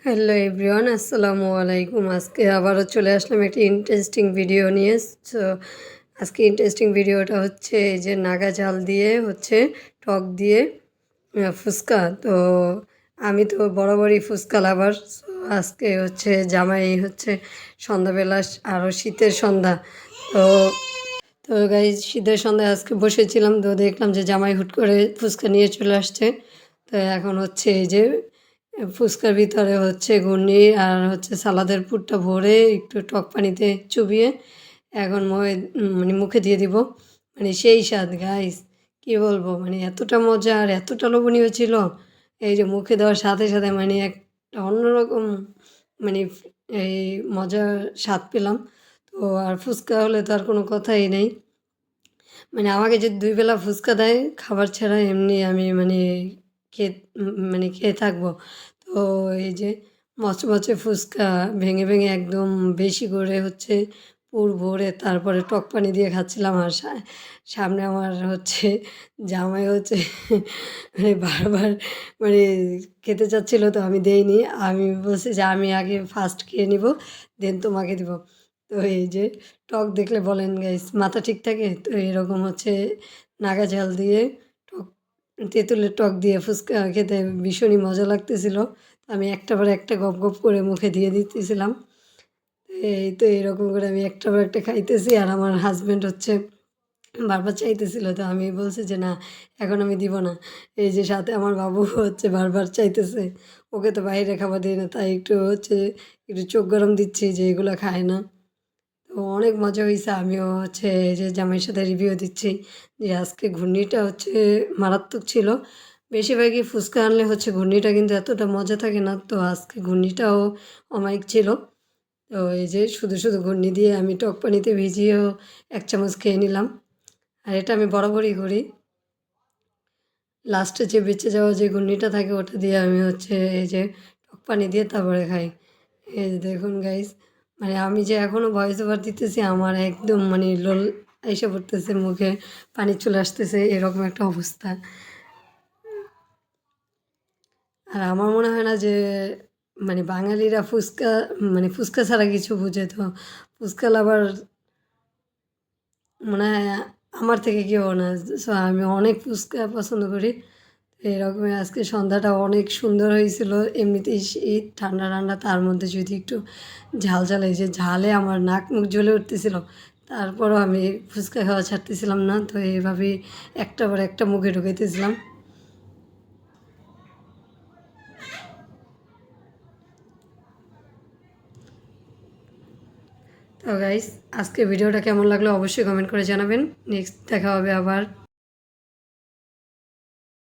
Hello everyone, আসসালামু আলাইকুম। আজকে আবারও চলে আসলাম একটি ইন্টারেস্টিং ভিডিও নিয়ে। সো আজকে ইন্টারেস্টিং ভিডিওটা হচ্ছে এই যে নাগা ঝাল দিয়ে হচ্ছে টক দিয়ে ফুচকা। তো আমি তো বরাবরই ফুচকা লাভার। সো আজকে হচ্ছে জামাই হচ্ছে সন্ধ্যাবেলা, আরও শীতের সন্ধ্যা। তো তো গাইজ শীতের সন্ধ্যায় আজকে বসেছিলাম, তো দেখলাম যে জামাই হুট করে ফুচকা নিয়ে চলে আসছে। তো এখন হচ্ছে এই যে ফুচকার ভিতরে হচ্ছে ঘূর্ণি আর হচ্ছে সালাদের পুরটা ভরে একটু টক পানিতে চুবিয়ে এখন মানে মুখে দিয়ে দিব। মানে সেই স্বাদ গাইস, কী বলবো, মানে এতটা মজা আর এতটা লোভনীয় ছিল। এই যে মুখে দেওয়ার সাথে সাথে মানে একটা অন্যরকম মানে এই মজার স্বাদ পেলাম। তো আর ফুচকা হলে তো আর কোনো কথাই নেই। মানে আমাকে যদি ২ বেলা ফুচকা দেয় খাবার ছাড়া, এমনি আমি মানে খেয়ে মানে খেয়ে থাকবো। তো এই যে মচমচে ফুচকা ভেঙে ভেঙে একদম বেশি করে হচ্ছে পুর ভরে তারপরে টক পানি দিয়ে খাচ্ছিলাম। আর সামনে আমার হচ্ছে জামাই হচ্ছে মানে বারবার মানে খেতে চাচ্ছিল, তো আমি দেইনি। আমি বলছি যে আমি আগে ফার্স্ট খেয়ে নিব, দেন তোমাকে দিব। তো এই যে টক দেখলে বলেন গাইস মাথা ঠিক থাকে? তো এরকম হচ্ছে নাগা ঝাল দিয়ে টক, তেঁতুলের টক দিয়ে ফুচকা খেতে ভীষণই মজা লাগতেছিল। আমি একটার পর একটা গপ গপ করে মুখে দিয়ে দিতেছিলাম। এই তো এরকম করে আমি একটার পর একটা খাইতেছি আর আমার হাসব্যান্ড হচ্ছে বারবার চাইতেছিল। তো আমি বলছি যে, "না, এখন আমি দিব না।" এই যে সাথে আমার বাবু হচ্ছে বারবার চাইতেছে। ওকে তো বাইরে খাবার দেই না, তাই একটু হচ্ছে একটু চোখ গরম দিচ্ছি যে এগুলা খায় না। তো অনেক মজা হইছে। আমিও হচ্ছে এই যে জামাইয়ের সাথে রিভিউ দিচ্ছি যে আজকে ঘূর্ণিটা হচ্ছে মারাত্মক ছিল। বেশিরভাগই ফুচকা আনলে হচ্ছে ঘূর্ণিটা কিন্তু এতটা মজা থাকে না। তো আজকে ঘূর্ণিটাও অমায়িক ছিল। তো এই যে শুধু ঘূর্ণি দিয়ে আমি টক পানিতে ভিজিয়েও ১ চামচ খেয়ে নিলাম। আর এটা আমি বরাবরই করি। লাস্টে যে বেঁচে যাওয়া যে ঘূর্ণিটা থাকে ওটা দিয়ে আমি হচ্ছে এই যে টক পানি দিয়ে তারপরে খাই। এই যে দেখুন গাইস, মানে আমি যে এখনও ভয়েস ওভার দিতেছি আমার একদম মানে লোল আইসা পড়তেছে, মুখে পানি চলে আসতেছে, এরকম একটা অবস্থা। আর আমার মনে হয় না যে মানে বাঙালিরা ফুচকা মানে ফুচকা ছাড়া কিছু বুঝে। তো ফুচকা লাভার মনে হয় আমার থেকে কেউ না। সো আমি অনেক ফুচকা পছন্দ করি। তো এরকমই আজকে সন্ধ্যাটা অনেক সুন্দর হয়েছিল। এমনিতেই শীত, ঠান্ডা ঠান্ডা, তার মধ্যে যদি একটু ঝাল ঝাল, এই যে ঝালে আমার নাক মুখ জ্বলে উঠতেছিল। তারপরও আমি ফুচকা খাওয়া ছাড়তেছিলাম না। তো এইভাবেই একটার পর একটা মুখে ঢুকাইতেছিলাম। তো গাইস, আজকে ভিডিওটা কেমন লাগলো অবশ্যই কমেন্ট করে জানাবেন। নেক্সট দেখা হবে আবার।